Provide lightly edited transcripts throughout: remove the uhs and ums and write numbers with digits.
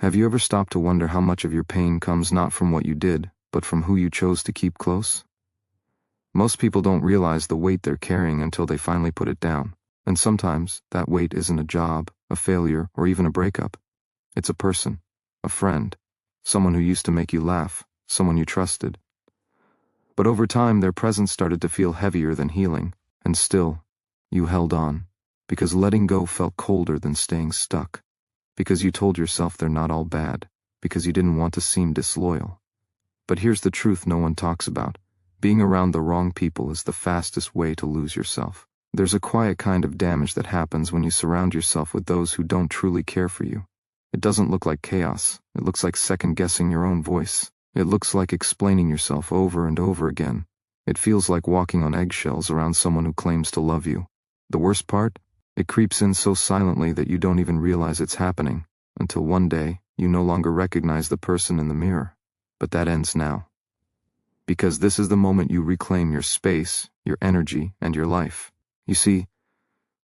Have you ever stopped to wonder how much of your pain comes not from what you did, but from who you chose to keep close? Most people don't realize the weight they're carrying until they finally put it down. And sometimes, that weight isn't a job, a failure, or even a breakup. It's a person, a friend, someone who used to make you laugh, someone you trusted. But over time, their presence started to feel heavier than healing, and still, you held on, because letting go felt colder than staying stuck, because you told yourself they're not all bad, because you didn't want to seem disloyal. But here's the truth no one talks about. Being around the wrong people is the fastest way to lose yourself. There's a quiet kind of damage that happens when you surround yourself with those who don't truly care for you. It doesn't look like chaos. It looks like second-guessing your own voice. It looks like explaining yourself over and over again. It feels like walking on eggshells around someone who claims to love you. The worst part? It creeps in so silently that you don't even realize it's happening, until one day, you no longer recognize the person in the mirror. But that ends now. Because this is the moment you reclaim your space, your energy, and your life. You see,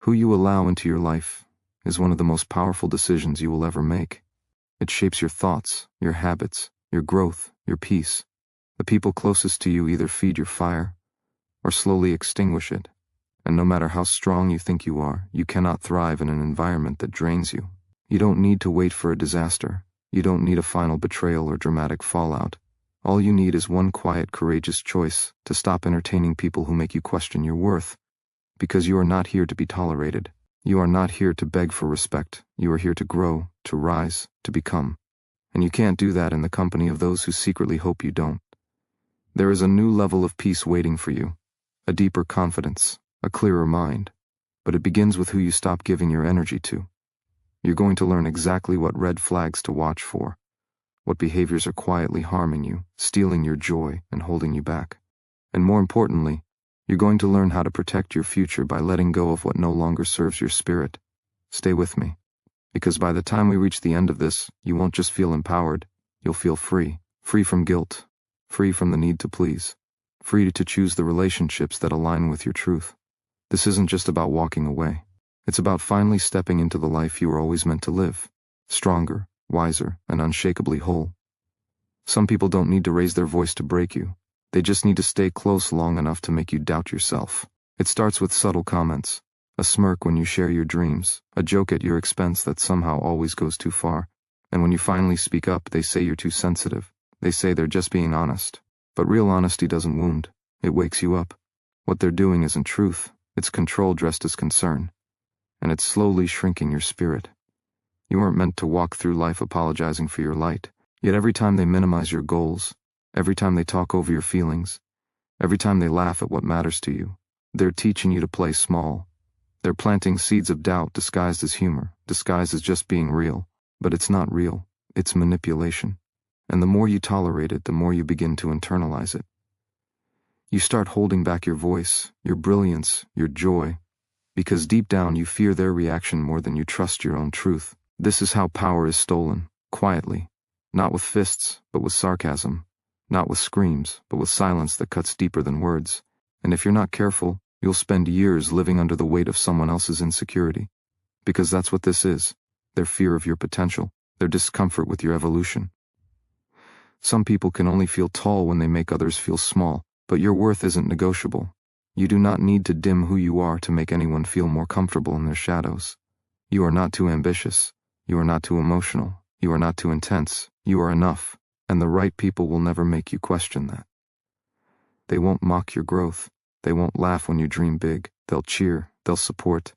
who you allow into your life is one of the most powerful decisions you will ever make. It shapes your thoughts, your habits, your growth, your peace. The people closest to you either feed your fire or slowly extinguish it. And no matter how strong you think you are, you cannot thrive in an environment that drains you. You don't need to wait for a disaster. You don't need a final betrayal or dramatic fallout. All you need is one quiet, courageous choice to stop entertaining people who make you question your worth. Because you are not here to be tolerated. You are not here to beg for respect. You are here to grow, to rise, to become. And you can't do that in the company of those who secretly hope you don't. There is a new level of peace waiting for you, a deeper confidence, a clearer mind. But it begins with who you stop giving your energy to. You're going to learn exactly what red flags to watch for, what behaviors are quietly harming you, stealing your joy, and holding you back. And more importantly, you're going to learn how to protect your future by letting go of what no longer serves your spirit. Stay with me, because by the time we reach the end of this, you won't just feel empowered, you'll feel free. Free from guilt, free from the need to please, free to choose the relationships that align with your truth. This isn't just about walking away. It's about finally stepping into the life you were always meant to live, stronger, wiser, and unshakably whole. Some people don't need to raise their voice to break you. They just need to stay close long enough to make you doubt yourself. It starts with subtle comments, a smirk when you share your dreams, a joke at your expense that somehow always goes too far. And when you finally speak up, they say you're too sensitive. They say they're just being honest. But real honesty doesn't wound. It wakes you up. What they're doing isn't truth. It's control dressed as concern. And it's slowly shrinking your spirit. You aren't meant to walk through life apologizing for your light. Yet every time they minimize your goals, every time they talk over your feelings, every time they laugh at what matters to you, they're teaching you to play small. They're planting seeds of doubt disguised as humor, disguised as just being real. But it's not real. It's manipulation. And the more you tolerate it, the more you begin to internalize it. You start holding back your voice, your brilliance, your joy, because deep down you fear their reaction more than you trust your own truth. This is how power is stolen, quietly, not with fists, but with sarcasm. Not with screams, but with silence that cuts deeper than words. And if you're not careful, you'll spend years living under the weight of someone else's insecurity. Because that's what this is. Their fear of your potential, their discomfort with your evolution. Some people can only feel tall when they make others feel small, but your worth isn't negotiable. You do not need to dim who you are to make anyone feel more comfortable in their shadows. You are not too ambitious. You are not too emotional. You are not too intense. You are enough. And the right people will never make you question that. They won't mock your growth. They won't laugh when you dream big. They'll cheer. They'll support.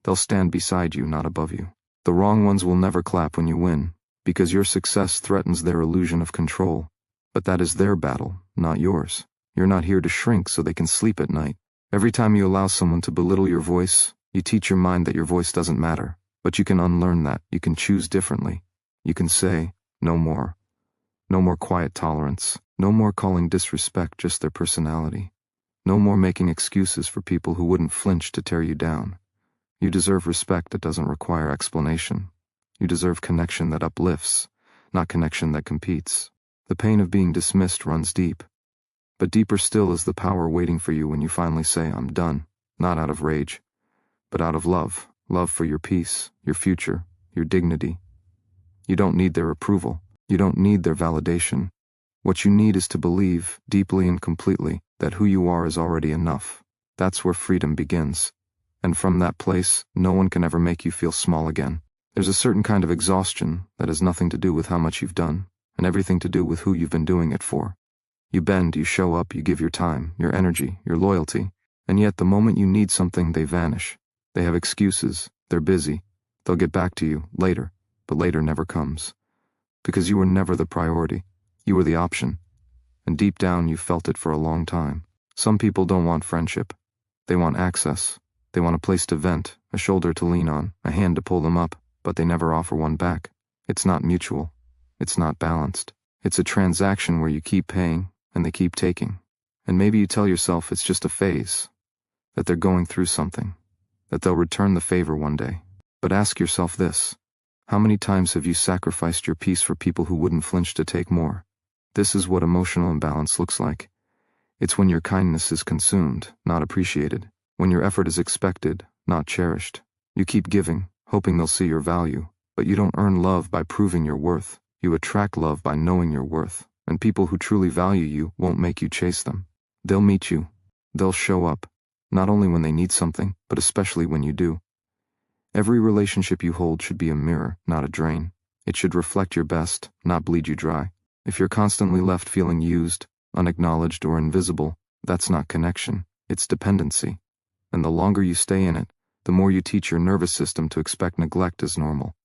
They'll stand beside you, not above you. The wrong ones will never clap when you win, because your success threatens their illusion of control. But that is their battle, not yours. You're not here to shrink so they can sleep at night. Every time you allow someone to belittle your voice, you teach your mind that your voice doesn't matter. But you can unlearn that. You can choose differently. You can say, no more. No more quiet tolerance. No more calling disrespect just their personality. No more making excuses for people who wouldn't flinch to tear you down. You deserve respect that doesn't require explanation. You deserve connection that uplifts, not connection that competes. The pain of being dismissed runs deep. But deeper still is the power waiting for you when you finally say, I'm done, not out of rage, but out of love. Love for your peace, your future, your dignity. You don't need their approval. You don't need their validation. What you need is to believe, deeply and completely, that who you are is already enough. That's where freedom begins. And from that place, no one can ever make you feel small again. There's a certain kind of exhaustion that has nothing to do with how much you've done, and everything to do with who you've been doing it for. You bend, you show up, you give your time, your energy, your loyalty, and yet the moment you need something, they vanish. They have excuses, they're busy, they'll get back to you later, but later never comes. Because you were never the priority, you were the option, and deep down you felt it for a long time. Some people don't want friendship. They want access. They want a place to vent, a shoulder to lean on, a hand to pull them up, but they never offer one back. It's not mutual. It's not balanced. It's a transaction where you keep paying, and they keep taking. And maybe you tell yourself it's just a phase, that they're going through something, that they'll return the favor one day. But ask yourself this: how many times have you sacrificed your peace for people who wouldn't flinch to take more? This is what emotional imbalance looks like. It's when your kindness is consumed, not appreciated. When your effort is expected, not cherished. You keep giving, hoping they'll see your value, but you don't earn love by proving your worth. You attract love by knowing your worth, and people who truly value you won't make you chase them. They'll meet you. They'll show up, not only when they need something, but especially when you do. Every relationship you hold should be a mirror, not a drain. It should reflect your best, not bleed you dry. If you're constantly left feeling used, unacknowledged, or invisible, that's not connection, it's dependency. And the longer you stay in it, the more you teach your nervous system to expect neglect as normal.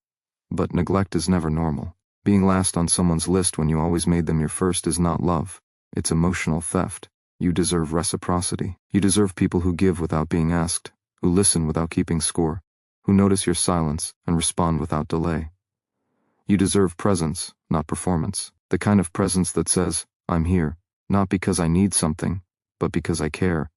But neglect is never normal. Being last on someone's list when you always made them your first is not love. It's emotional theft. You deserve reciprocity. You deserve people who give without being asked, who listen without keeping score, who notice your silence and respond without delay. You deserve presence, not performance. The kind of presence that says, I'm here, not because I need something, but because I care.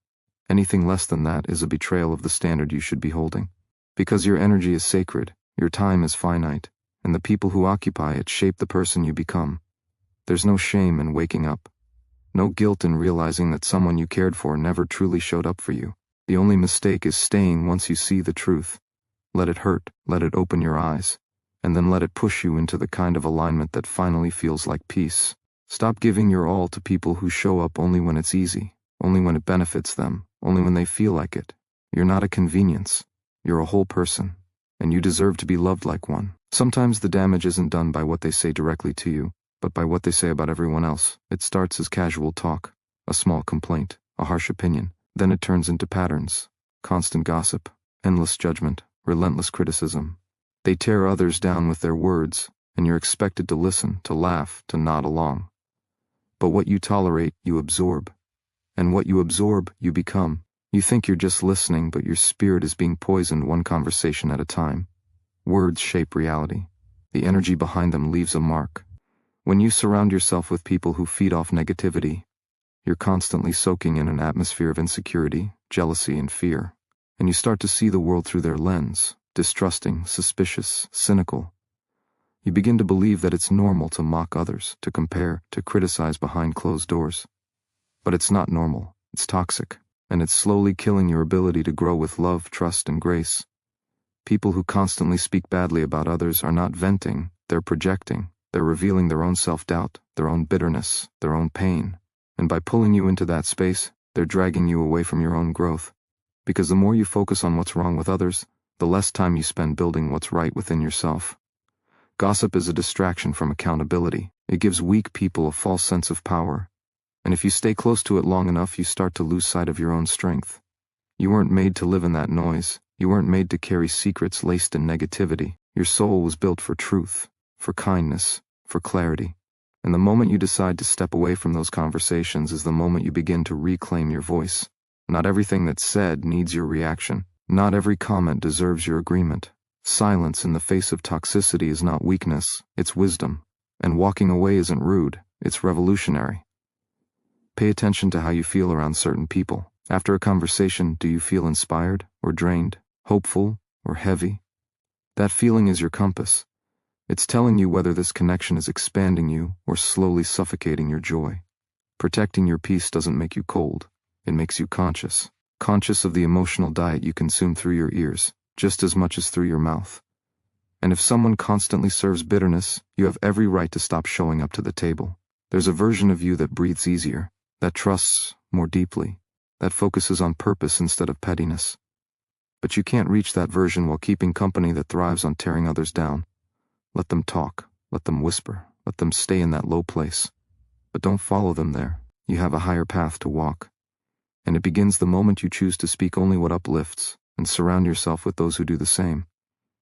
Anything less than that is a betrayal of the standard you should be holding. Because your energy is sacred, your time is finite, and the people who occupy it shape the person you become. There's no shame in waking up. No guilt in realizing that someone you cared for never truly showed up for you. The only mistake is staying once you see the truth. Let it hurt, let it open your eyes, and then let it push you into the kind of alignment that finally feels like peace. Stop giving your all to people who show up only when it's easy, only when it benefits them, only when they feel like it. You're not a convenience. You're a whole person, and you deserve to be loved like one. Sometimes the damage isn't done by what they say directly to you, but by what they say about everyone else. It starts as casual talk, a small complaint, a harsh opinion. Then it turns into patterns, constant gossip, endless judgment, relentless criticism. They tear others down with their words, and you're expected to listen, to laugh, to nod along. But what you tolerate, you absorb. And what you absorb, you become. You think you're just listening, but your spirit is being poisoned one conversation at a time. Words shape reality. The energy behind them leaves a mark. When you surround yourself with people who feed off negativity, you're constantly soaking in an atmosphere of insecurity, jealousy, and fear. And you start to see the world through their lens, distrusting, suspicious, cynical. You begin to believe that it's normal to mock others, to compare, to criticize behind closed doors. But it's not normal, it's toxic, and it's slowly killing your ability to grow with love, trust, and grace. People who constantly speak badly about others are not venting, they're projecting. They're revealing their own self-doubt, their own bitterness, their own pain. And by pulling you into that space, they're dragging you away from your own growth. Because the more you focus on what's wrong with others, the less time you spend building what's right within yourself. Gossip is a distraction from accountability. It gives weak people a false sense of power. And if you stay close to it long enough, you start to lose sight of your own strength. You weren't made to live in that noise. You weren't made to carry secrets laced in negativity. Your soul was built for truth, for kindness, for clarity. And the moment you decide to step away from those conversations is the moment you begin to reclaim your voice. Not everything that's said needs your reaction. Not every comment deserves your agreement. Silence in the face of toxicity is not weakness, it's wisdom. And walking away isn't rude, it's revolutionary. Pay attention to how you feel around certain people. After a conversation, do you feel inspired or drained, hopeful or heavy? That feeling is your compass. It's telling you whether this connection is expanding you or slowly suffocating your joy. Protecting your peace doesn't make you cold. It makes you conscious. Conscious of the emotional diet you consume through your ears, just as much as through your mouth. And if someone constantly serves bitterness, you have every right to stop showing up to the table. There's a version of you that breathes easier, that trusts more deeply, that focuses on purpose instead of pettiness. But you can't reach that version while keeping company that thrives on tearing others down. Let them talk, let them whisper, let them stay in that low place. But don't follow them there. You have a higher path to walk. And it begins the moment you choose to speak only what uplifts, and surround yourself with those who do the same.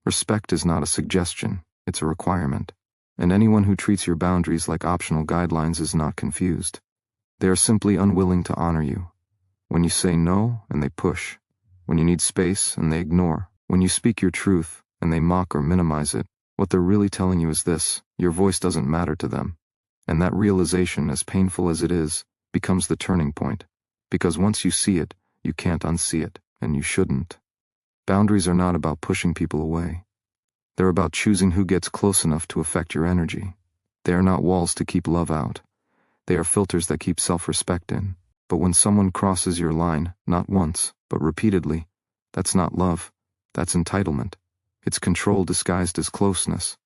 Respect is not a suggestion, it's a requirement. And anyone who treats your boundaries like optional guidelines is not confused. They are simply unwilling to honor you. When you say no, and they push. When you need space, and they ignore. When you speak your truth, and they mock or minimize it, what they're really telling you is this: your voice doesn't matter to them. And that realization, as painful as it is, becomes the turning point. Because once you see it, you can't unsee it, and you shouldn't. Boundaries are not about pushing people away. They're about choosing who gets close enough to affect your energy. They are not walls to keep love out. They are filters that keep self-respect in. But when someone crosses your line, not once, but repeatedly, that's not love. That's entitlement. It's control disguised as closeness.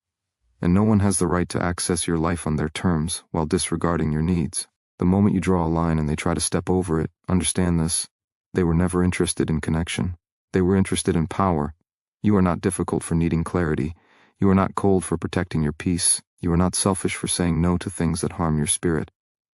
And no one has the right to access your life on their terms while disregarding your needs. The moment you draw a line and they try to step over it, understand this: they were never interested in connection. They were interested in power. You are not difficult for needing clarity. You are not cold for protecting your peace. You are not selfish for saying no to things that harm your spirit.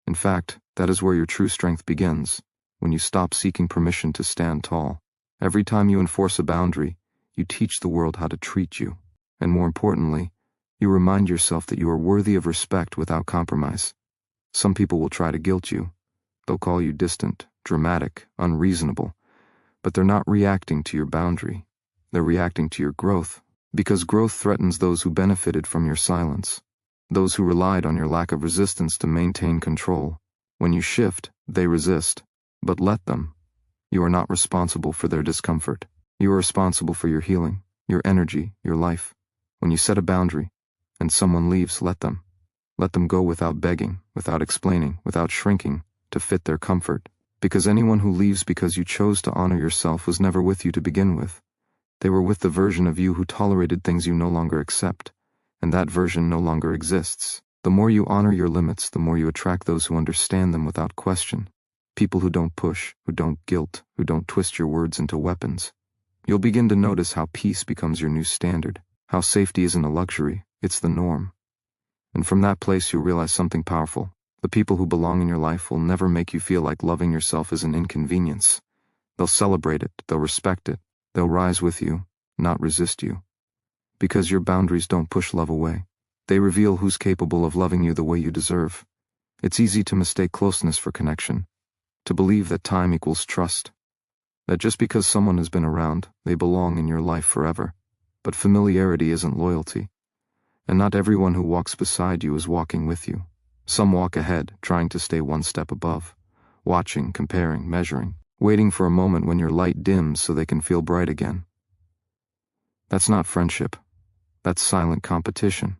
In fact, that is where your true strength begins, when you stop seeking permission to stand tall. Every time you enforce a boundary, you teach the world how to treat you. And more importantly, you remind yourself that you are worthy of respect without compromise. Some people will try to guilt you. They'll call you distant, dramatic, unreasonable. But they're not reacting to your boundary. They're reacting to your growth. Because growth threatens those who benefited from your silence. Those who relied on your lack of resistance to maintain control. When you shift, they resist. But let them. You are not responsible for their discomfort. You are responsible for your healing, your energy, your life. When you set a boundary, and someone leaves, let them. Let them go without begging, without explaining, without shrinking, to fit their comfort. Because anyone who leaves because you chose to honor yourself was never with you to begin with. They were with the version of you who tolerated things you no longer accept, and that version no longer exists. The more you honor your limits, the more you attract those who understand them without question. People who don't push, who don't guilt, who don't twist your words into weapons. You'll begin to notice how peace becomes your new standard, how safety isn't a luxury, it's the norm. And from that place you'll realize something powerful. The people who belong in your life will never make you feel like loving yourself is an inconvenience. They'll celebrate it, they'll respect it, they'll rise with you, not resist you. Because your boundaries don't push love away. They reveal who's capable of loving you the way you deserve. It's easy to mistake closeness for connection, to believe that time equals trust, that just because someone has been around, they belong in your life forever. But familiarity isn't loyalty. And not everyone who walks beside you is walking with you. Some walk ahead, trying to stay one step above, watching, comparing, measuring, waiting for a moment when your light dims so they can feel bright again. That's not friendship. That's silent competition.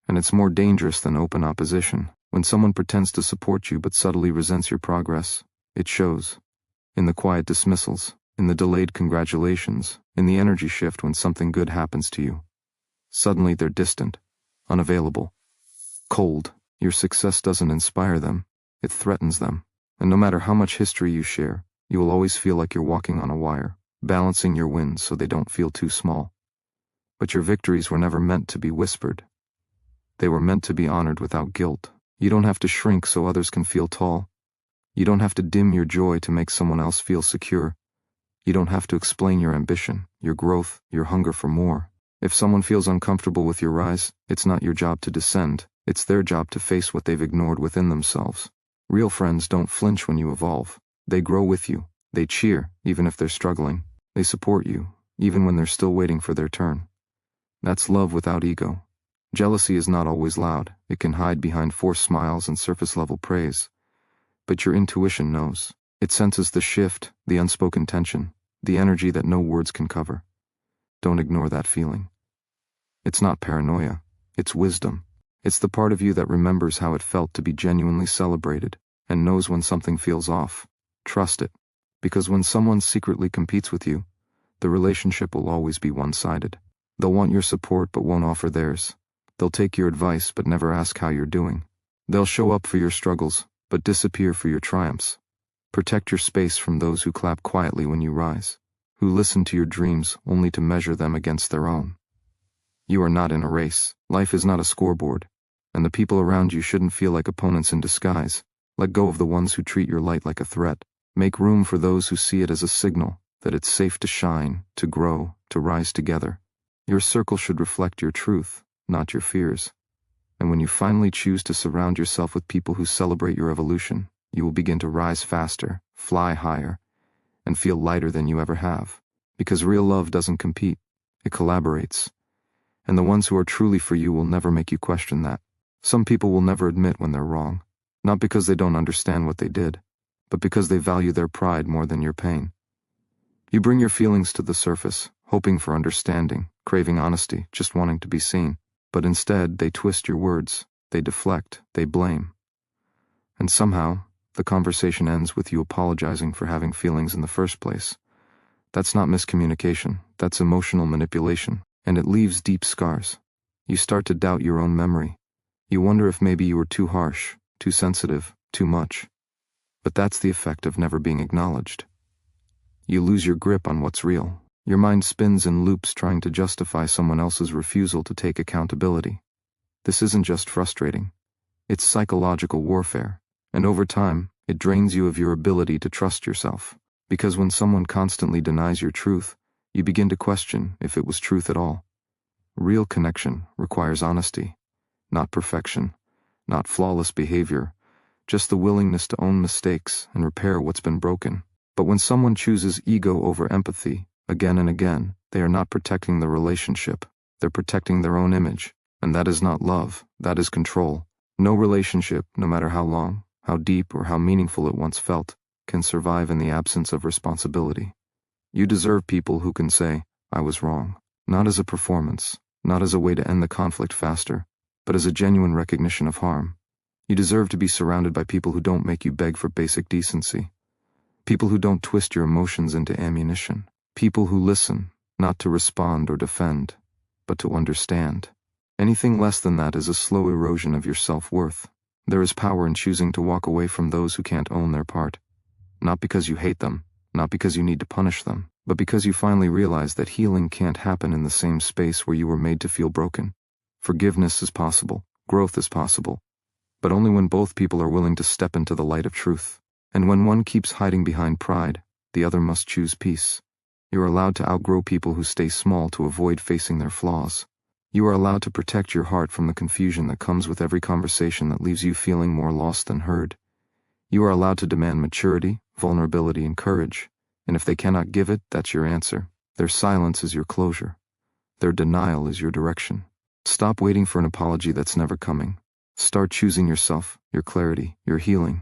And it's more dangerous than open opposition. When someone pretends to support you but subtly resents your progress, it shows. In the quiet dismissals, in the delayed congratulations, in the energy shift when something good happens to you. Suddenly they're distant, unavailable, cold. Your success doesn't inspire them, it threatens them. And no matter how much history you share, you will always feel like you're walking on a wire, balancing your wins so they don't feel too small. But your victories were never meant to be whispered. They were meant to be honored without guilt. You don't have to shrink so others can feel tall. You don't have to dim your joy to make someone else feel secure. You don't have to explain your ambition, your growth, your hunger for more. If someone feels uncomfortable with your rise, it's not your job to descend. It's their job to face what they've ignored within themselves. Real friends don't flinch when you evolve. They grow with you. They cheer, even if they're struggling. They support you, even when they're still waiting for their turn. That's love without ego. Jealousy is not always loud. It can hide behind forced smiles and surface-level praise. But your intuition knows. It senses the shift, the unspoken tension, the energy that no words can cover. Don't ignore that feeling. It's not paranoia. It's wisdom. It's the part of you that remembers how it felt to be genuinely celebrated and knows when something feels off. Trust it. Because when someone secretly competes with you, the relationship will always be one-sided. They'll want your support but won't offer theirs. They'll take your advice but never ask how you're doing. They'll show up for your struggles but disappear for your triumphs. Protect your space from those who clap quietly when you rise, who listen to your dreams only to measure them against their own. You are not in a race. Life is not a scoreboard, and the people around you shouldn't feel like opponents in disguise. Let go of the ones who treat your light like a threat. Make room for those who see it as a signal that it's safe to shine, to grow, to rise together. Your circle should reflect your truth, not your fears. And when you finally choose to surround yourself with people who celebrate your evolution, you will begin to rise faster, fly higher, and feel lighter than you ever have. Because real love doesn't compete, it collaborates. And the ones who are truly for you will never make you question that. Some people will never admit when they're wrong, not because they don't understand what they did, but because they value their pride more than your pain. You bring your feelings to the surface, hoping for understanding, craving honesty, just wanting to be seen. But instead, they twist your words, they deflect, they blame. And somehow, the conversation ends with you apologizing for having feelings in the first place. That's not miscommunication, that's emotional manipulation, and it leaves deep scars. You start to doubt your own memory. You wonder if maybe you were too harsh, too sensitive, too much. But that's the effect of never being acknowledged. You lose your grip on what's real. Your mind spins in loops trying to justify someone else's refusal to take accountability. This isn't just frustrating. It's psychological warfare. And over time, it drains you of your ability to trust yourself. Because when someone constantly denies your truth, you begin to question if it was truth at all. Real connection requires honesty, not perfection, not flawless behavior, just the willingness to own mistakes and repair what's been broken. But when someone chooses ego over empathy, again and again, they are not protecting the relationship, they're protecting their own image. And that is not love, that is control. No relationship, no matter how long, how deep or how meaningful it once felt, can survive in the absence of responsibility. You deserve people who can say, I was wrong, not as a performance, not as a way to end the conflict faster, but as a genuine recognition of harm. You deserve to be surrounded by people who don't make you beg for basic decency, people who don't twist your emotions into ammunition. People who listen, not to respond or defend, but to understand. Anything less than that is a slow erosion of your self-worth. There is power in choosing to walk away from those who can't own their part. Not because you hate them, not because you need to punish them, but because you finally realize that healing can't happen in the same space where you were made to feel broken. Forgiveness is possible, growth is possible, but only when both people are willing to step into the light of truth. And when one keeps hiding behind pride, the other must choose peace. You are allowed to outgrow people who stay small to avoid facing their flaws. You are allowed to protect your heart from the confusion that comes with every conversation that leaves you feeling more lost than heard. You are allowed to demand maturity, vulnerability, and courage, and if they cannot give it, that's your answer. Their silence is your closure. Their denial is your direction. Stop waiting for an apology that's never coming. Start choosing yourself, your clarity, your healing.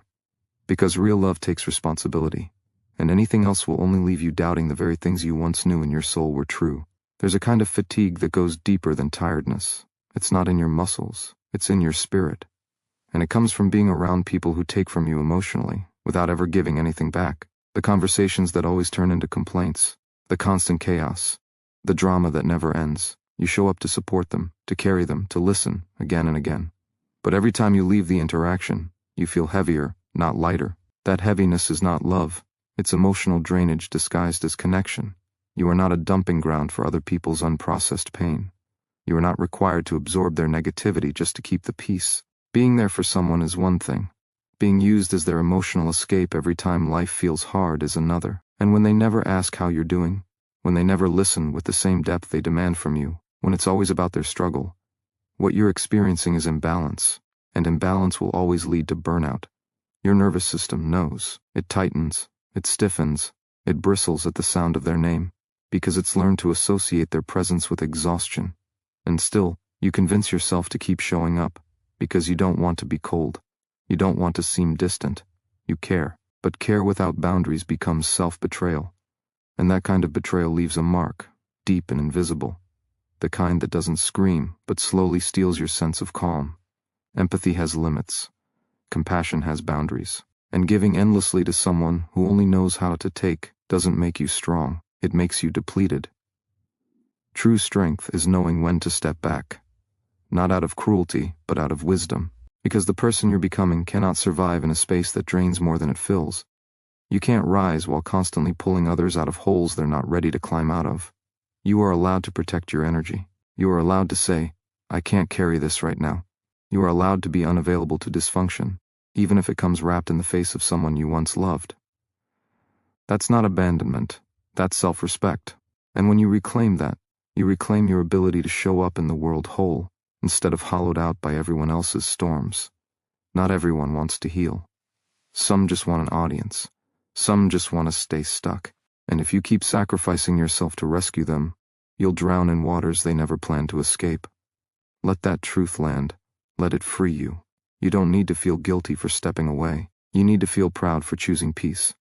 Because real love takes responsibility. And anything else will only leave you doubting the very things you once knew in your soul were true. There's a kind of fatigue that goes deeper than tiredness. It's not in your muscles, it's in your spirit. And it comes from being around people who take from you emotionally, without ever giving anything back. The conversations that always turn into complaints, the constant chaos, the drama that never ends. You show up to support them, to carry them, to listen, again and again. But every time you leave the interaction, you feel heavier, not lighter. That heaviness is not love. It's emotional drainage disguised as connection. You are not a dumping ground for other people's unprocessed pain. You are not required to absorb their negativity just to keep the peace. Being there for someone is one thing. Being used as their emotional escape every time life feels hard is another. And when they never ask how you're doing, when they never listen with the same depth they demand from you, when it's always about their struggle, what you're experiencing is imbalance, and imbalance will always lead to burnout. Your nervous system knows. It tightens. It stiffens, it bristles at the sound of their name, because it's learned to associate their presence with exhaustion. And still, you convince yourself to keep showing up, because you don't want to be cold. You don't want to seem distant. You care, but care without boundaries becomes self-betrayal. And that kind of betrayal leaves a mark, deep and invisible. The kind that doesn't scream, but slowly steals your sense of calm. Empathy has limits. Compassion has boundaries. And giving endlessly to someone who only knows how to take doesn't make you strong, it makes you depleted. True strength is knowing when to step back. Not out of cruelty, but out of wisdom. Because the person you're becoming cannot survive in a space that drains more than it fills. You can't rise while constantly pulling others out of holes they're not ready to climb out of. You are allowed to protect your energy. You are allowed to say, I can't carry this right now. You are allowed to be unavailable to dysfunction, even if it comes wrapped in the face of someone you once loved. That's not abandonment. That's self-respect. And when you reclaim that, you reclaim your ability to show up in the world whole, instead of hollowed out by everyone else's storms. Not everyone wants to heal. Some just want an audience. Some just want to stay stuck. And if you keep sacrificing yourself to rescue them, you'll drown in waters they never planned to escape. Let that truth land. Let it free you. You don't need to feel guilty for stepping away. You need to feel proud for choosing peace.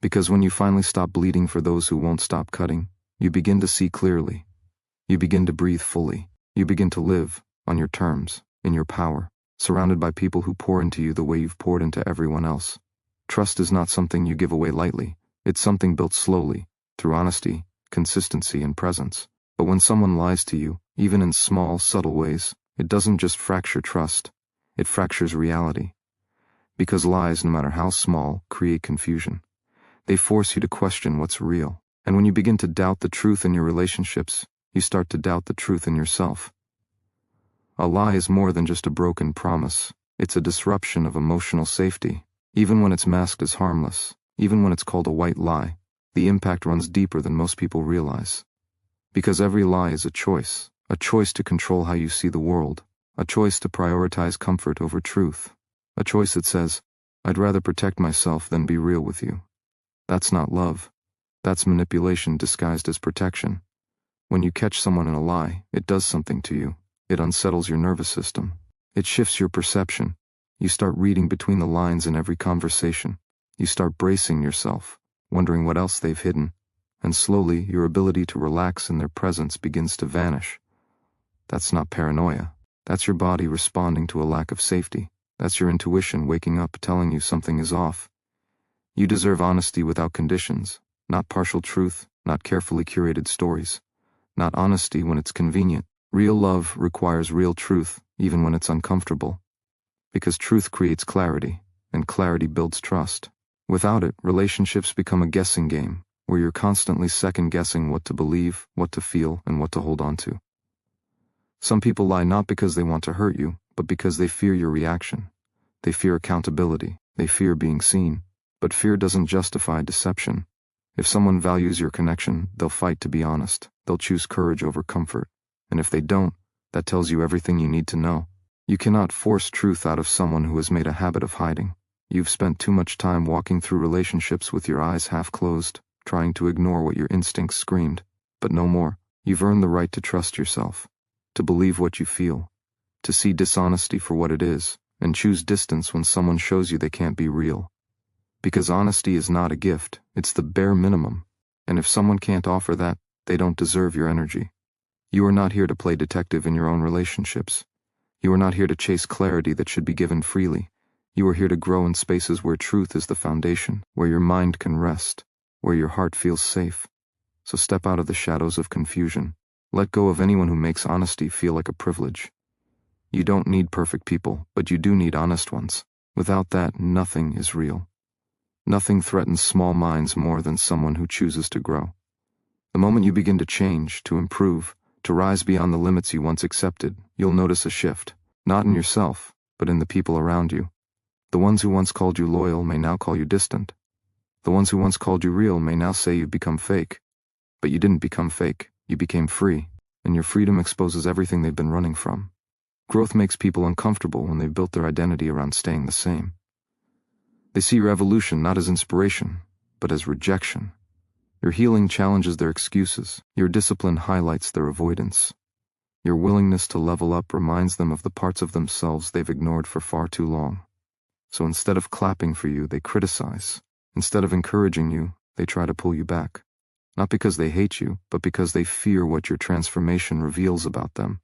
Because when you finally stop bleeding for those who won't stop cutting, you begin to see clearly. You begin to breathe fully. You begin to live, on your terms, in your power, surrounded by people who pour into you the way you've poured into everyone else. Trust is not something you give away lightly. It's something built slowly, through honesty, consistency, and presence. But when someone lies to you, even in small, subtle ways, it doesn't just fracture trust, it fractures reality. Because lies, no matter how small, create confusion. They force you to question what's real. And when you begin to doubt the truth in your relationships, you start to doubt the truth in yourself. A lie is more than just a broken promise. It's a disruption of emotional safety. Even when it's masked as harmless, even when it's called a white lie, the impact runs deeper than most people realize. Because every lie is a choice to control how you see the world, a choice to prioritize comfort over truth, a choice that says, I'd rather protect myself than be real with you. That's not love. That's manipulation disguised as protection. When you catch someone in a lie, it does something to you. It unsettles your nervous system. It shifts your perception. You start reading between the lines in every conversation. You start bracing yourself, wondering what else they've hidden, and slowly your ability to relax in their presence begins to vanish. That's not paranoia. That's your body responding to a lack of safety. That's your intuition waking up telling you something is off. You deserve honesty without conditions, not partial truth, not carefully curated stories, not honesty when it's convenient. Real love requires real truth, even when it's uncomfortable. Because truth creates clarity, and clarity builds trust. Without it, relationships become a guessing game, where you're constantly second-guessing what to believe, what to feel, and what to hold on to. Some people lie not because they want to hurt you, but because they fear your reaction. They fear accountability. They fear being seen. But fear doesn't justify deception. If someone values your connection, they'll fight to be honest. They'll choose courage over comfort. And if they don't, that tells you everything you need to know. You cannot force truth out of someone who has made a habit of hiding. You've spent too much time walking through relationships with your eyes half closed, trying to ignore what your instincts screamed. But no more. You've earned the right to trust yourself, to believe what you feel, to see dishonesty for what it is, and choose distance when someone shows you they can't be real. Because honesty is not a gift, it's the bare minimum. And if someone can't offer that, they don't deserve your energy. You are not here to play detective in your own relationships. You are not here to chase clarity that should be given freely. You are here to grow in spaces where truth is the foundation, where your mind can rest, where your heart feels safe. So step out of the shadows of confusion. Let go of anyone who makes honesty feel like a privilege. You don't need perfect people, but you do need honest ones. Without that, nothing is real. Nothing threatens small minds more than someone who chooses to grow. The moment you begin to change, to improve, to rise beyond the limits you once accepted, you'll notice a shift, not in yourself, but in the people around you. The ones who once called you loyal may now call you distant. The ones who once called you real may now say you've become fake. But you didn't become fake, you became free, and your freedom exposes everything they've been running from. Growth makes people uncomfortable when they've built their identity around staying the same. They see your evolution not as inspiration, but as rejection. Your healing challenges their excuses. Your discipline highlights their avoidance. Your willingness to level up reminds them of the parts of themselves they've ignored for far too long. So instead of clapping for you, they criticize. Instead of encouraging you, they try to pull you back. Not because they hate you, but because they fear what your transformation reveals about them.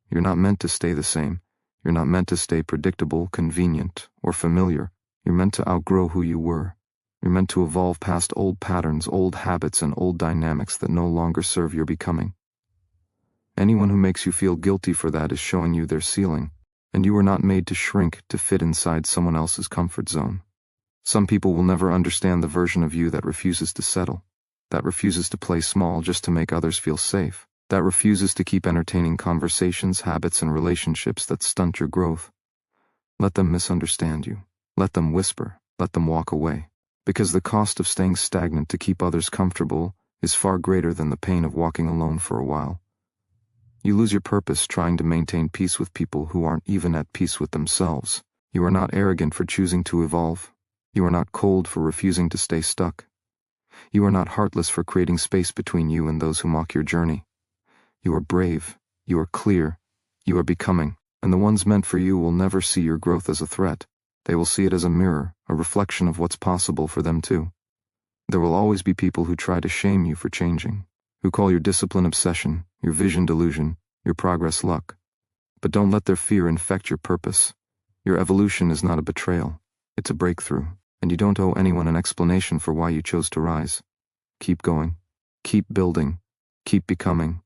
You're not meant to stay the same. You're not meant to stay predictable, convenient, or familiar. You're meant to outgrow who you were. You're meant to evolve past old patterns, old habits, and old dynamics that no longer serve your becoming. Anyone who makes you feel guilty for that is showing you their ceiling, and you are not made to shrink to fit inside someone else's comfort zone. Some people will never understand the version of you that refuses to settle, that refuses to play small just to make others feel safe, that refuses to keep entertaining conversations, habits, and relationships that stunt your growth. Let them misunderstand you. Let them whisper. Let them walk away. Because the cost of staying stagnant to keep others comfortable is far greater than the pain of walking alone for a while. You lose your purpose trying to maintain peace with people who aren't even at peace with themselves. You are not arrogant for choosing to evolve. You are not cold for refusing to stay stuck. You are not heartless for creating space between you and those who mock your journey. You are brave. You are clear. You are becoming. And the ones meant for you will never see your growth as a threat. They will see it as a mirror, a reflection of what's possible for them too. There will always be people who try to shame you for changing, who call your discipline obsession, your vision delusion, your progress luck. But don't let their fear infect your purpose. Your evolution is not a betrayal. It's a breakthrough, and you don't owe anyone an explanation for why you chose to rise. Keep going. Keep building. Keep becoming.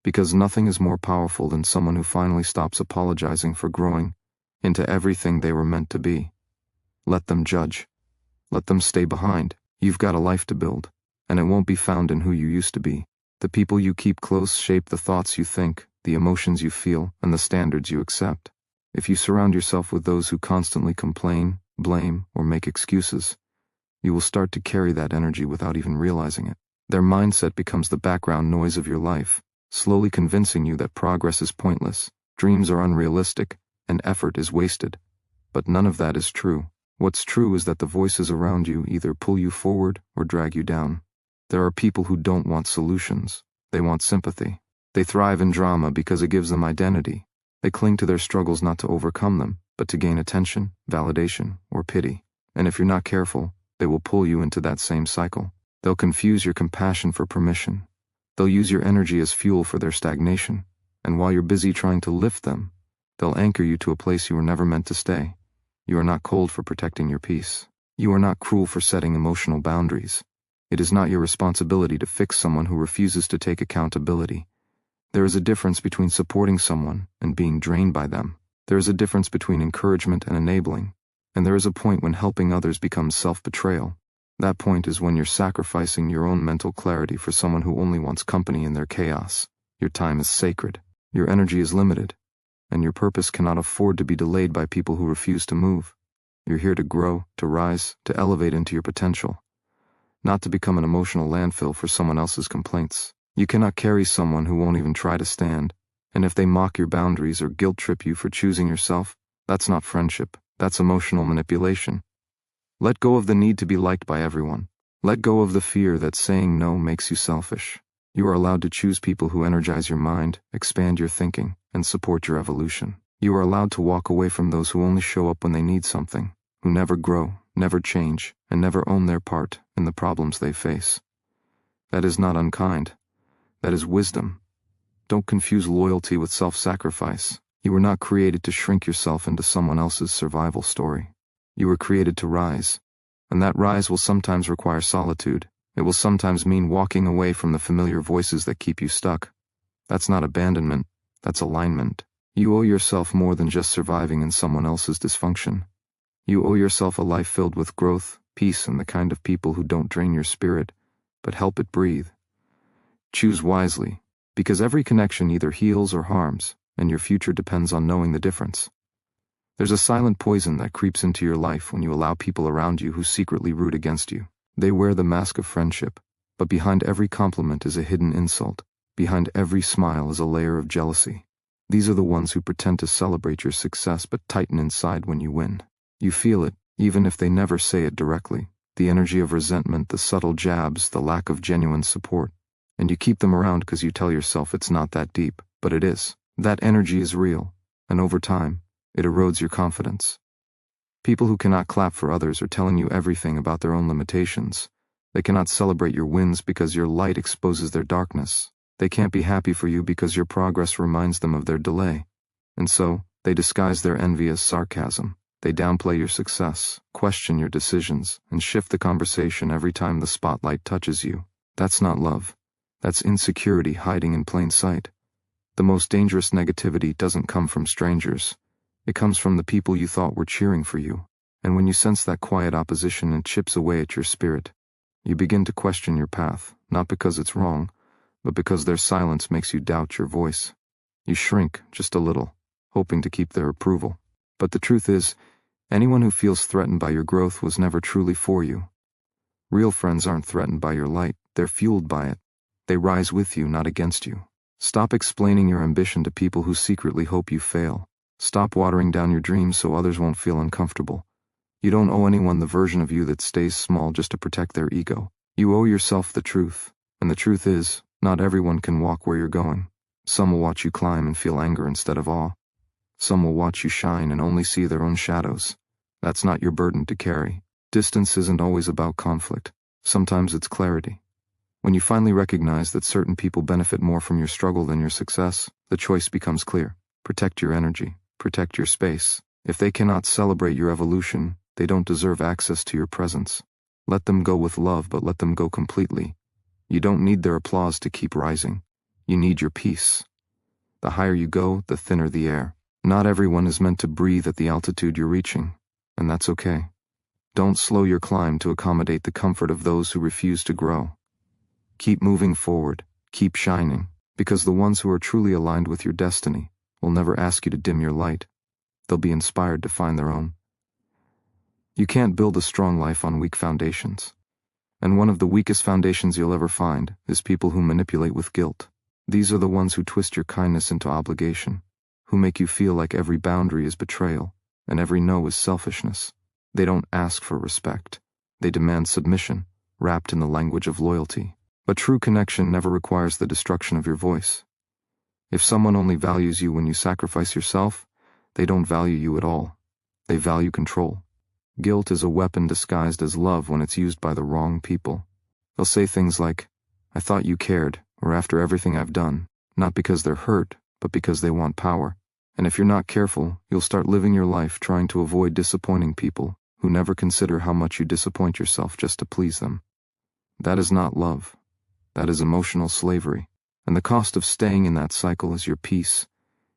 Because nothing is more powerful than someone who finally stops apologizing for growing into everything they were meant to be. Let them judge. Let them stay behind. You've got a life to build, and it won't be found in who you used to be. The people you keep close shape the thoughts you think, the emotions you feel, and the standards you accept. If you surround yourself with those who constantly complain, blame, or make excuses, you will start to carry that energy without even realizing it. Their mindset becomes the background noise of your life, slowly convincing you that progress is pointless, dreams are unrealistic, and effort is wasted. But none of that is true. What's true is that the voices around you either pull you forward or drag you down. There are people who don't want solutions. They want sympathy. They thrive in drama because it gives them identity. They cling to their struggles not to overcome them, but to gain attention, validation, or pity. And if you're not careful, they will pull you into that same cycle. They'll confuse your compassion for permission. They'll use your energy as fuel for their stagnation. And while you're busy trying to lift them, they'll anchor you to a place you were never meant to stay. You are not cold for protecting your peace. You are not cruel for setting emotional boundaries. It is not your responsibility to fix someone who refuses to take accountability. There is a difference between supporting someone and being drained by them. There is a difference between encouragement and enabling. And there is a point when helping others becomes self-betrayal. That point is when you're sacrificing your own mental clarity for someone who only wants company in their chaos. Your time is sacred. Your energy is limited. And your purpose cannot afford to be delayed by people who refuse to move. You're here to grow, to rise, to elevate into your potential, not to become an emotional landfill for someone else's complaints. You cannot carry someone who won't even try to stand, and if they mock your boundaries or guilt-trip you for choosing yourself, that's not friendship, that's emotional manipulation. Let go of the need to be liked by everyone. Let go of the fear that saying no makes you selfish. You are allowed to choose people who energize your mind, expand your thinking, and support your evolution. You are allowed to walk away from those who only show up when they need something, who never grow, never change, and never own their part in the problems they face. That is not unkind. That is wisdom. Don't confuse loyalty with self-sacrifice. You were not created to shrink yourself into someone else's survival story. You were created to rise, and that rise will sometimes require solitude. It will sometimes mean walking away from the familiar voices that keep you stuck. That's not abandonment, that's alignment. You owe yourself more than just surviving in someone else's dysfunction. You owe yourself a life filled with growth, peace, and the kind of people who don't drain your spirit, but help it breathe. Choose wisely, because every connection either heals or harms, and your future depends on knowing the difference. There's a silent poison that creeps into your life when you allow people around you who secretly root against you. They wear the mask of friendship, but behind every compliment is a hidden insult. Behind every smile is a layer of jealousy. These are the ones who pretend to celebrate your success but tighten inside when you win. You feel it, even if they never say it directly. The energy of resentment, the subtle jabs, the lack of genuine support. And you keep them around because you tell yourself it's not that deep, but it is. That energy is real, and over time, it erodes your confidence. People who cannot clap for others are telling you everything about their own limitations. They cannot celebrate your wins because your light exposes their darkness. They can't be happy for you because your progress reminds them of their delay. And so, they disguise their envy as sarcasm. They downplay your success, question your decisions, and shift the conversation every time the spotlight touches you. That's not love. That's insecurity hiding in plain sight. The most dangerous negativity doesn't come from strangers. It comes from the people you thought were cheering for you. And when you sense that quiet opposition and chips away at your spirit, you begin to question your path, not because it's wrong, but because their silence makes you doubt your voice. You shrink just a little, hoping to keep their approval. But the truth is, anyone who feels threatened by your growth was never truly for you. Real friends aren't threatened by your light, they're fueled by it. They rise with you, not against you. Stop explaining your ambition to people who secretly hope you fail. Stop watering down your dreams so others won't feel uncomfortable. You don't owe anyone the version of you that stays small just to protect their ego. You owe yourself the truth. And the truth is, not everyone can walk where you're going. Some will watch you climb and feel anger instead of awe. Some will watch you shine and only see their own shadows. That's not your burden to carry. Distance isn't always about conflict. Sometimes it's clarity. When you finally recognize that certain people benefit more from your struggle than your success, the choice becomes clear. Protect your energy. Protect your space. If they cannot celebrate your evolution, they don't deserve access to your presence. Let them go with love, but let them go completely. You don't need their applause to keep rising. You need your peace. The higher you go, the thinner the air. Not everyone is meant to breathe at the altitude you're reaching, and that's okay. Don't slow your climb to accommodate the comfort of those who refuse to grow. Keep moving forward, keep shining, because the ones who are truly aligned with your destiny will never ask you to dim your light. They'll be inspired to find their own. You can't build a strong life on weak foundations. And one of the weakest foundations you'll ever find is people who manipulate with guilt. These are the ones who twist your kindness into obligation, who make you feel like every boundary is betrayal, and every no is selfishness. They don't ask for respect. They demand submission, wrapped in the language of loyalty. But true connection never requires the destruction of your voice. If someone only values you when you sacrifice yourself, they don't value you at all. They value control. Guilt is a weapon disguised as love when it's used by the wrong people. They'll say things like, "I thought you cared," or "after everything I've done," not because they're hurt, but because they want power. And if you're not careful, you'll start living your life trying to avoid disappointing people who never consider how much you disappoint yourself just to please them. That is not love. That is emotional slavery. And the cost of staying in that cycle is your peace,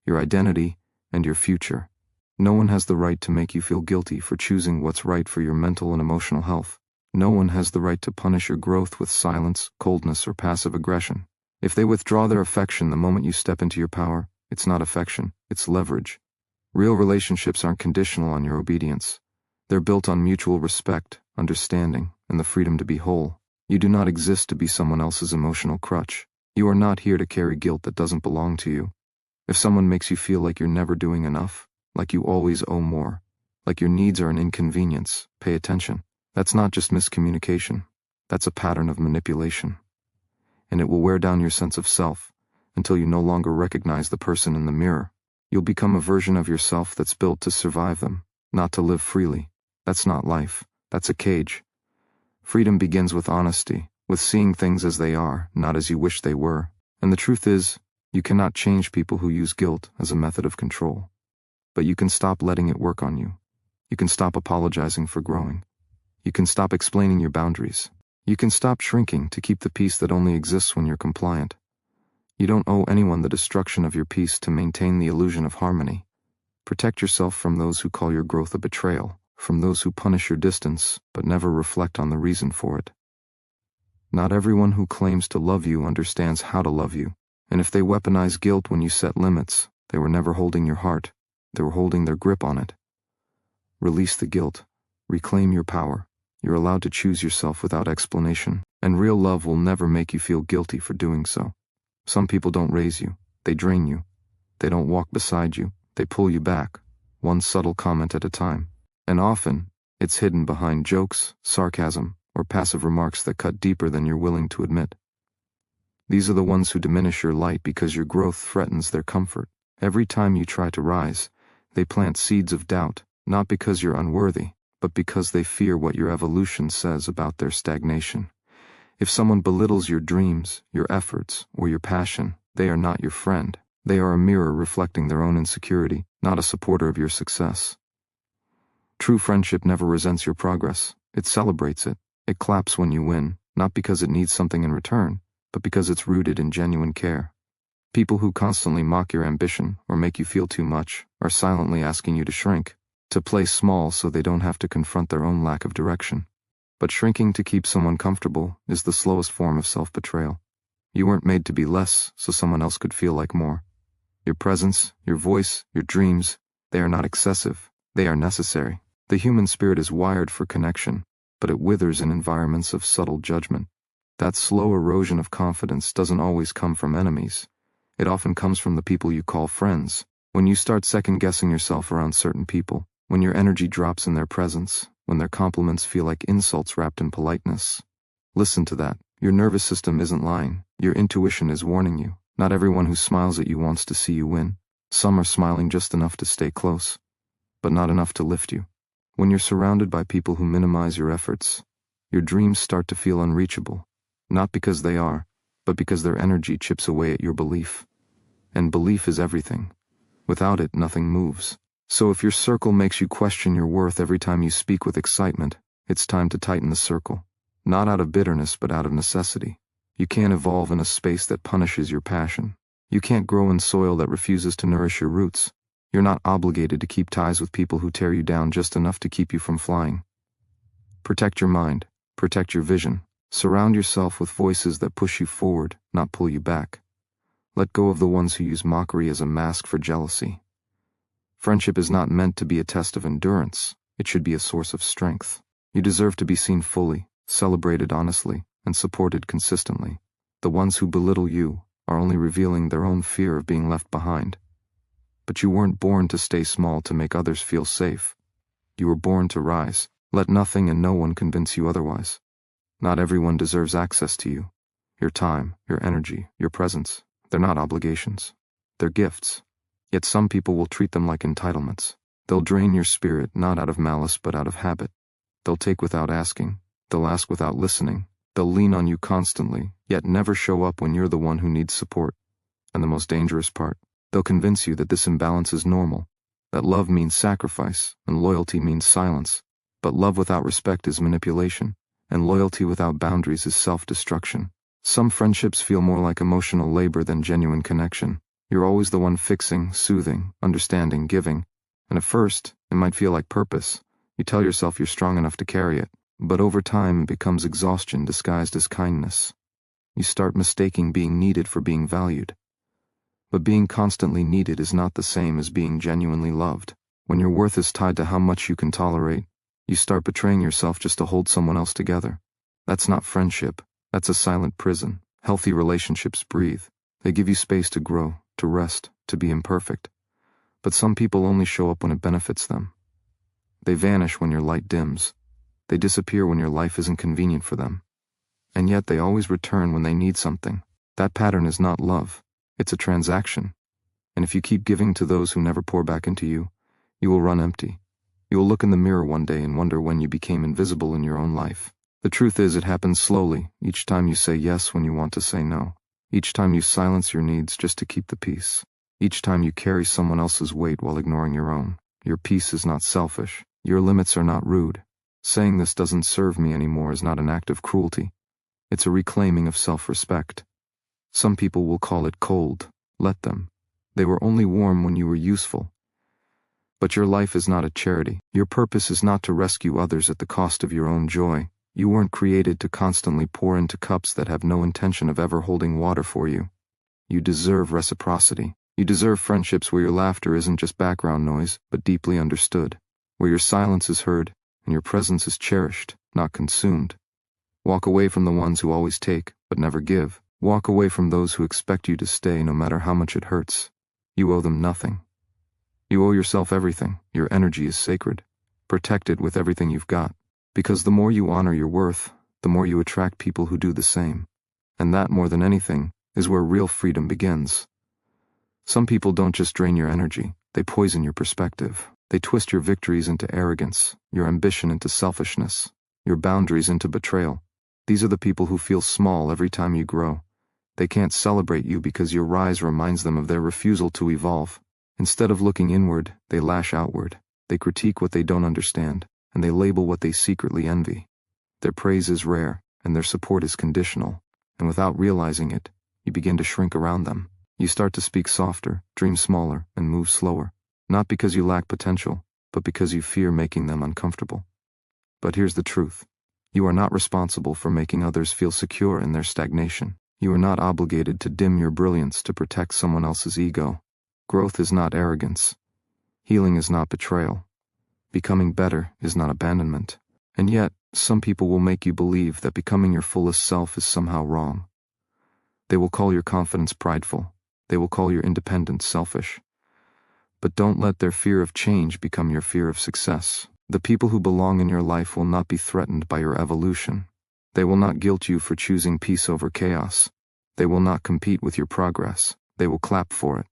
your identity, and your future. No one has the right to make you feel guilty for choosing what's right for your mental and emotional health. No one has the right to punish your growth with silence, coldness, or passive aggression. If they withdraw their affection the moment you step into your power, it's not affection, it's leverage. Real relationships aren't conditional on your obedience. They're built on mutual respect, understanding, and the freedom to be whole. You do not exist to be someone else's emotional crutch. You are not here to carry guilt that doesn't belong to you. If someone makes you feel like you're never doing enough, like you always owe more, like your needs are an inconvenience, pay attention. That's not just miscommunication. That's a pattern of manipulation. And it will wear down your sense of self until you no longer recognize the person in the mirror. You'll become a version of yourself that's built to survive them, not to live freely. That's not life. That's a cage. Freedom begins with honesty, with seeing things as they are, not as you wish they were. And the truth is, you cannot change people who use guilt as a method of control. But you can stop letting it work on you. You can stop apologizing for growing. You can stop explaining your boundaries. You can stop shrinking to keep the peace that only exists when you're compliant. You don't owe anyone the destruction of your peace to maintain the illusion of harmony. Protect yourself from those who call your growth a betrayal, from those who punish your distance but never reflect on the reason for it. Not everyone who claims to love you understands how to love you, and if they weaponize guilt when you set limits, they were never holding your heart. They were holding their grip on it. Release the guilt. Reclaim your power. You're allowed to choose yourself without explanation, and real love will never make you feel guilty for doing so. Some people don't raise you. They drain you. They don't walk beside you. They pull you back, one subtle comment at a time. And often, it's hidden behind jokes, sarcasm, or passive remarks that cut deeper than you're willing to admit. These are the ones who diminish your light because your growth threatens their comfort. Every time you try to rise, they plant seeds of doubt, not because you're unworthy, but because they fear what your evolution says about their stagnation. If someone belittles your dreams, your efforts, or your passion, they are not your friend. They are a mirror reflecting their own insecurity, not a supporter of your success. True friendship never resents your progress. It celebrates it. It claps when you win, not because it needs something in return, but because it's rooted in genuine care. People who constantly mock your ambition or make you feel too much are silently asking you to shrink, to play small so they don't have to confront their own lack of direction. But shrinking to keep someone comfortable is the slowest form of self-betrayal. You weren't made to be less so someone else could feel like more. Your presence, your voice, your dreams, they are not excessive, they are necessary. The human spirit is wired for connection, but it withers in environments of subtle judgment. That slow erosion of confidence doesn't always come from enemies. It often comes from the people you call friends. When you start second-guessing yourself around certain people, when your energy drops in their presence, when their compliments feel like insults wrapped in politeness. Listen to that. Your nervous system isn't lying. Your intuition is warning you. Not everyone who smiles at you wants to see you win. Some are smiling just enough to stay close, but not enough to lift you. When you're surrounded by people who minimize your efforts, your dreams start to feel unreachable. Not because they are, but because their energy chips away at your belief. And belief is everything. Without it, nothing moves. So if your circle makes you question your worth every time you speak with excitement, it's time to tighten the circle. Not out of bitterness, but out of necessity. You can't evolve in a space that punishes your passion. You can't grow in soil that refuses to nourish your roots. You're not obligated to keep ties with people who tear you down just enough to keep you from flying. Protect your mind. Protect your vision. Surround yourself with voices that push you forward, not pull you back. Let go of the ones who use mockery as a mask for jealousy. Friendship is not meant to be a test of endurance. It should be a source of strength. You deserve to be seen fully, celebrated honestly, and supported consistently. The ones who belittle you are only revealing their own fear of being left behind. But you weren't born to stay small to make others feel safe. You were born to rise. Let nothing and no one convince you otherwise. Not everyone deserves access to you. Your time, your energy, your presence, they're not obligations. They're gifts. Yet some people will treat them like entitlements. They'll drain your spirit not out of malice but out of habit. They'll take without asking. They'll ask without listening. They'll lean on you constantly, yet never show up when you're the one who needs support. And the most dangerous part, they'll convince you that this imbalance is normal, that love means sacrifice, and loyalty means silence. But love without respect is manipulation, and loyalty without boundaries is self-destruction. Some friendships feel more like emotional labor than genuine connection. You're always the one fixing, soothing, understanding, giving, and at first, it might feel like purpose. You tell yourself you're strong enough to carry it, but over time it becomes exhaustion disguised as kindness. You start mistaking being needed for being valued. But being constantly needed is not the same as being genuinely loved. When your worth is tied to how much you can tolerate, you start betraying yourself just to hold someone else together. That's not friendship. That's a silent prison. Healthy relationships breathe. They give you space to grow, to rest, to be imperfect. But some people only show up when it benefits them. They vanish when your light dims. They disappear when your life isn't convenient for them. And yet they always return when they need something. That pattern is not love. It's a transaction. And if you keep giving to those who never pour back into you, you will run empty. You will look in the mirror one day and wonder when you became invisible in your own life. The truth is, it happens slowly, each time you say yes when you want to say no. Each time you silence your needs just to keep the peace. Each time you carry someone else's weight while ignoring your own. Your peace is not selfish. Your limits are not rude. Saying this doesn't serve me anymore is not an act of cruelty. It's a reclaiming of self-respect. Some people will call it cold. Let them. They were only warm when you were useful. But your life is not a charity. Your purpose is not to rescue others at the cost of your own joy. You weren't created to constantly pour into cups that have no intention of ever holding water for you. You deserve reciprocity. You deserve friendships where your laughter isn't just background noise, but deeply understood. Where your silence is heard, and your presence is cherished, not consumed. Walk away from the ones who always take, but never give. Walk away from those who expect you to stay no matter how much it hurts. You owe them nothing. You owe yourself everything. Your energy is sacred. Protect it with everything you've got. Because the more you honor your worth, the more you attract people who do the same. And that, more than anything, is where real freedom begins. Some people don't just drain your energy, they poison your perspective. They twist your victories into arrogance, your ambition into selfishness, your boundaries into betrayal. These are the people who feel small every time you grow. They can't celebrate you because your rise reminds them of their refusal to evolve. Instead of looking inward, they lash outward. They critique what they don't understand, and they label what they secretly envy. Their praise is rare, and their support is conditional, and without realizing it, you begin to shrink around them. You start to speak softer, dream smaller, and move slower, not because you lack potential, but because you fear making them uncomfortable. But here's the truth. You are not responsible for making others feel secure in their stagnation. You are not obligated to dim your brilliance to protect someone else's ego. Growth is not arrogance. Healing is not betrayal. Becoming better is not abandonment. And yet, some people will make you believe that becoming your fullest self is somehow wrong. They will call your confidence prideful. They will call your independence selfish. But don't let their fear of change become your fear of success. The people who belong in your life will not be threatened by your evolution. They will not guilt you for choosing peace over chaos. They will not compete with your progress. They will clap for it.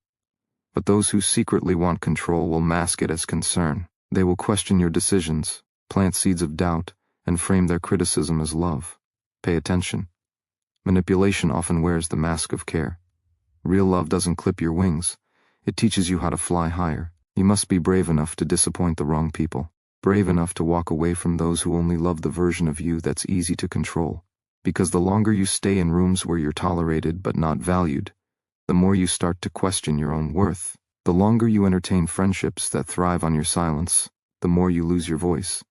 But those who secretly want control will mask it as concern. They will question your decisions, plant seeds of doubt, and frame their criticism as love. Pay attention. Manipulation often wears the mask of care. Real love doesn't clip your wings. It teaches you how to fly higher. You must be brave enough to disappoint the wrong people. Brave enough to walk away from those who only love the version of you that's easy to control. Because the longer you stay in rooms where you're tolerated but not valued, the more you start to question your own worth. The longer you entertain friendships that thrive on your silence, the more you lose your voice.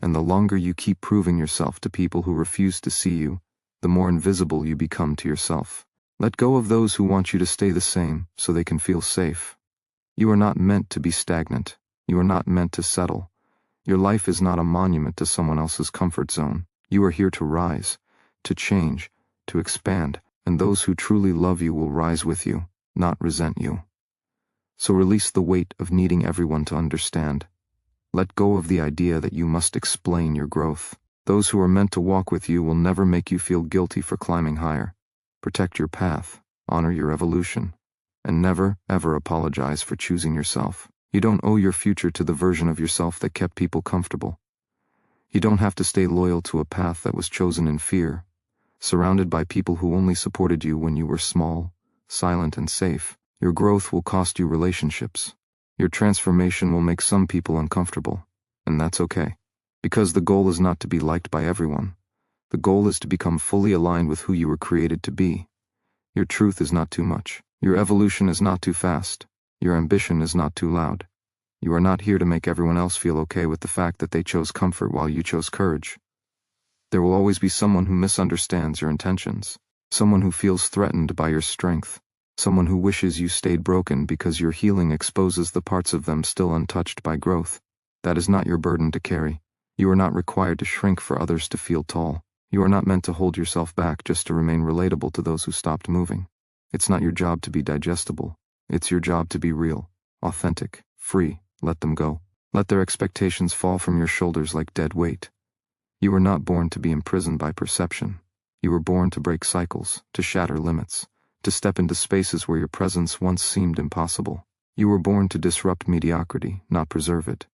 And the longer you keep proving yourself to people who refuse to see you, the more invisible you become to yourself. Let go of those who want you to stay the same so they can feel safe. You are not meant to be stagnant. You are not meant to settle. Your life is not a monument to someone else's comfort zone. You are here to rise, to change, to expand, and those who truly love you will rise with you, not resent you. So release the weight of needing everyone to understand. Let go of the idea that you must explain your growth. Those who are meant to walk with you will never make you feel guilty for climbing higher. Protect your path, honor your evolution, and never, ever apologize for choosing yourself. You don't owe your future to the version of yourself that kept people comfortable. You don't have to stay loyal to a path that was chosen in fear, surrounded by people who only supported you when you were small, silent, and safe. Your growth will cost you relationships. Your transformation will make some people uncomfortable, and that's okay. Because the goal is not to be liked by everyone. The goal is to become fully aligned with who you were created to be. Your truth is not too much. Your evolution is not too fast. Your ambition is not too loud. You are not here to make everyone else feel okay with the fact that they chose comfort while you chose courage. There will always be someone who misunderstands your intentions, someone who feels threatened by your strength, someone who wishes you stayed broken because your healing exposes the parts of them still untouched by growth. That is not your burden to carry. You are not required to shrink for others to feel tall. You are not meant to hold yourself back just to remain relatable to those who stopped moving. It's not your job to be digestible. It's your job to be real, authentic, free. Let them go. Let their expectations fall from your shoulders like dead weight. You were not born to be imprisoned by perception. You were born to break cycles, to shatter limits, to step into spaces where your presence once seemed impossible. You were born to disrupt mediocrity, not preserve it.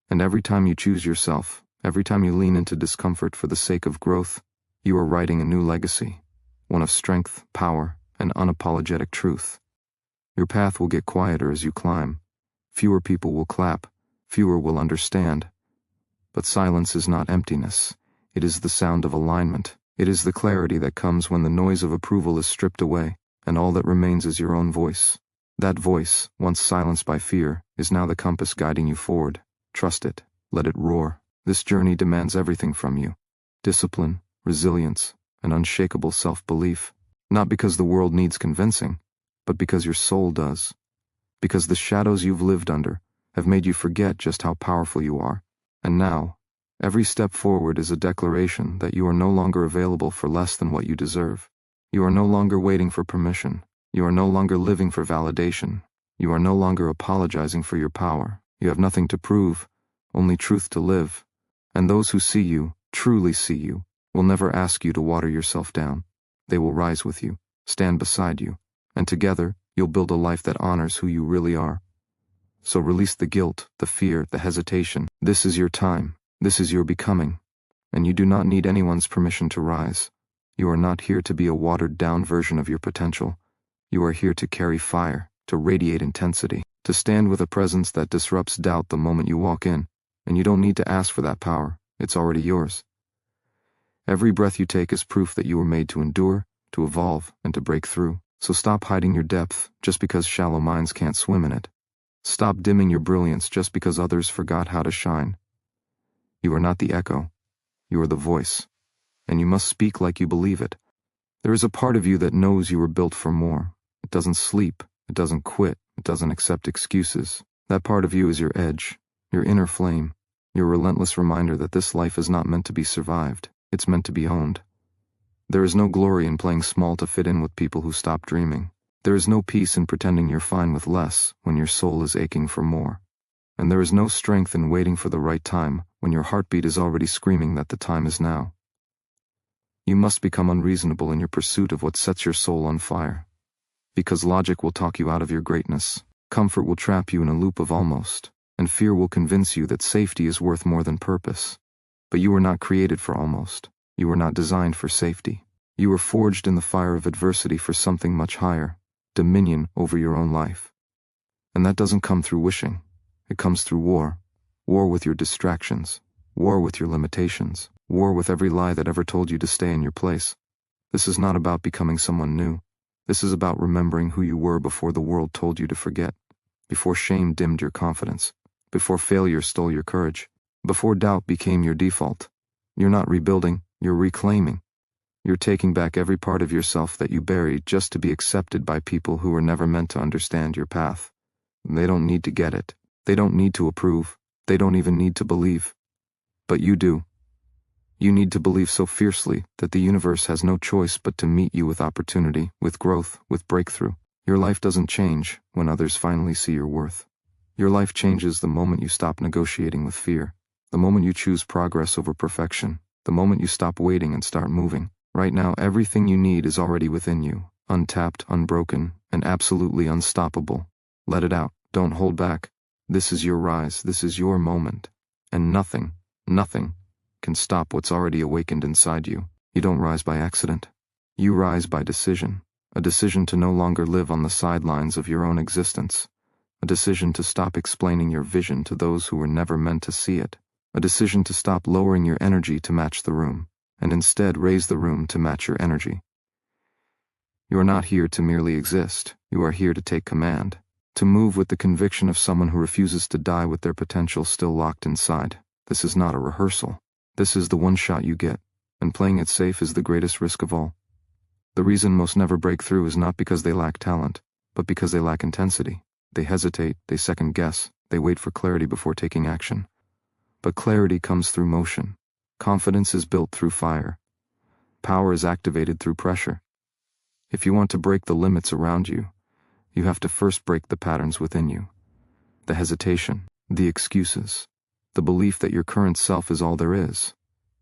And every time you choose yourself, every time you lean into discomfort for the sake of growth, you are writing a new legacy, one of strength, power, and unapologetic truth. Your path will get quieter as you climb. Fewer people will clap, fewer will understand. But silence is not emptiness. It is the sound of alignment. It is the clarity that comes when the noise of approval is stripped away, and all that remains is your own voice. That voice, once silenced by fear, is now the compass guiding you forward. Trust it. Let it roar. This journey demands everything from you. Discipline, resilience, and unshakable self-belief. Not because the world needs convincing, but because your soul does. Because the shadows you've lived under have made you forget just how powerful you are. And now, every step forward is a declaration that you are no longer available for less than what you deserve. You are no longer waiting for permission. You are no longer living for validation. You are no longer apologizing for your power. You have nothing to prove, only truth to live. And those who see you, truly see you, will never ask you to water yourself down. They will rise with you, stand beside you, and together, you'll build a life that honors who you really are. So release the guilt, the fear, the hesitation. This is your time. This is your becoming. And you do not need anyone's permission to rise. You are not here to be a watered-down version of your potential. You are here to carry fire, to radiate intensity, to stand with a presence that disrupts doubt the moment you walk in. And you don't need to ask for that power. It's already yours. Every breath you take is proof that you were made to endure, to evolve, and to break through. So stop hiding your depth just because shallow minds can't swim in it. Stop dimming your brilliance just because others forgot how to shine. You are not the echo. You are the voice. And you must speak like you believe it. There is a part of you that knows you were built for more. It doesn't sleep. It doesn't quit. It doesn't accept excuses. That part of you is your edge, your inner flame, your relentless reminder that this life is not meant to be survived. It's meant to be owned. There is no glory in playing small to fit in with people who stop dreaming. There is no peace in pretending you're fine with less when your soul is aching for more. And there is no strength in waiting for the right time when your heartbeat is already screaming that the time is now. You must become unreasonable in your pursuit of what sets your soul on fire. Because logic will talk you out of your greatness, comfort will trap you in a loop of almost, and fear will convince you that safety is worth more than purpose. But you were not created for almost. You were not designed for safety. You were forged in the fire of adversity for something much higher, dominion over your own life. And that doesn't come through wishing. It comes through war. War with your distractions. War with your limitations. War with every lie that ever told you to stay in your place. This is not about becoming someone new. This is about remembering who you were before the world told you to forget. Before shame dimmed your confidence. Before failure stole your courage. Before doubt became your default. You're not rebuilding, you're reclaiming. You're taking back every part of yourself that you buried just to be accepted by people who were never meant to understand your path. They don't need to get it. They don't need to approve. They don't even need to believe. But you do. You need to believe so fiercely that the universe has no choice but to meet you with opportunity, with growth, with breakthrough. Your life doesn't change when others finally see your worth. Your life changes the moment you stop negotiating with fear, the moment you choose progress over perfection, the moment you stop waiting and start moving. Right now, everything you need is already within you, untapped, unbroken, and absolutely unstoppable. Let it out. Don't hold back. This is your rise. This is your moment. And nothing can stop what's already awakened inside you. You don't rise by accident. You rise by decision. A decision to no longer live on the sidelines of your own existence. A decision to stop explaining your vision to those who were never meant to see it. A decision to stop lowering your energy to match the room, and instead raise the room to match your energy. You are not here to merely exist. You are here to take command. To move with the conviction of someone who refuses to die with their potential still locked inside. This is not a rehearsal. This is the one shot you get, and playing it safe is the greatest risk of all. The reason most never break through is not because they lack talent, but because they lack intensity. They hesitate, they second guess, they wait for clarity before taking action. But clarity comes through motion. Confidence is built through fire. Power is activated through pressure. If you want to break the limits around you, you have to first break the patterns within you. The hesitation, the excuses, the belief that your current self is all there is.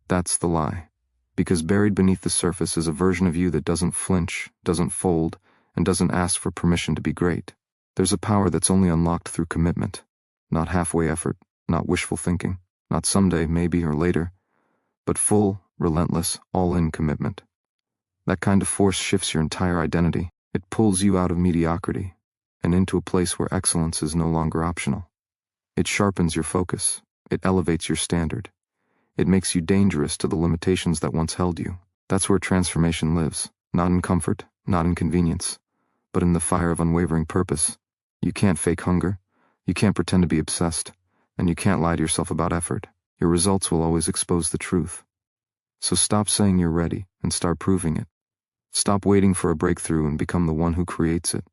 That's the lie. Because buried beneath the surface is a version of you that doesn't flinch, doesn't fold, and doesn't ask for permission to be great. There's a power that's only unlocked through commitment. Not halfway effort, not wishful thinking, not someday, maybe, or later, but full, relentless, all-in commitment. That kind of force shifts your entire identity. It pulls you out of mediocrity and into a place where excellence is no longer optional. It sharpens your focus. It elevates your standard. It makes you dangerous to the limitations that once held you. That's where transformation lives, not in comfort, not in convenience, but in the fire of unwavering purpose. You can't fake hunger. You can't pretend to be obsessed. And you can't lie to yourself about effort. Your results will always expose the truth. So stop saying you're ready and start proving it. Stop waiting for a breakthrough and become the one who creates it.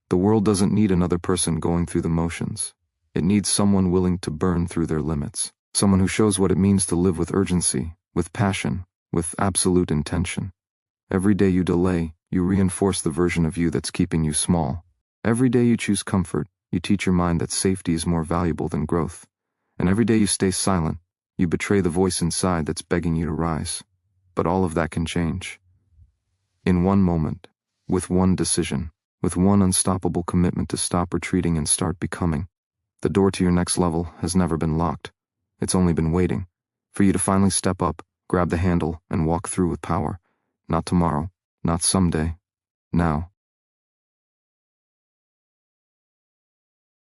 The world doesn't need another person going through the motions. It needs someone willing to burn through their limits. Someone who shows what it means to live with urgency, with passion, with absolute intention. Every day you delay, you reinforce the version of you that's keeping you small. Every day you choose comfort, you teach your mind that safety is more valuable than growth. And every day you stay silent, you betray the voice inside that's begging you to rise. But all of that can change. In one moment, with one decision, with one unstoppable commitment to stop retreating and start becoming. The door to your next level has never been locked. It's only been waiting for you to finally step up, grab the handle, and walk through with power. Not tomorrow, not someday. Now.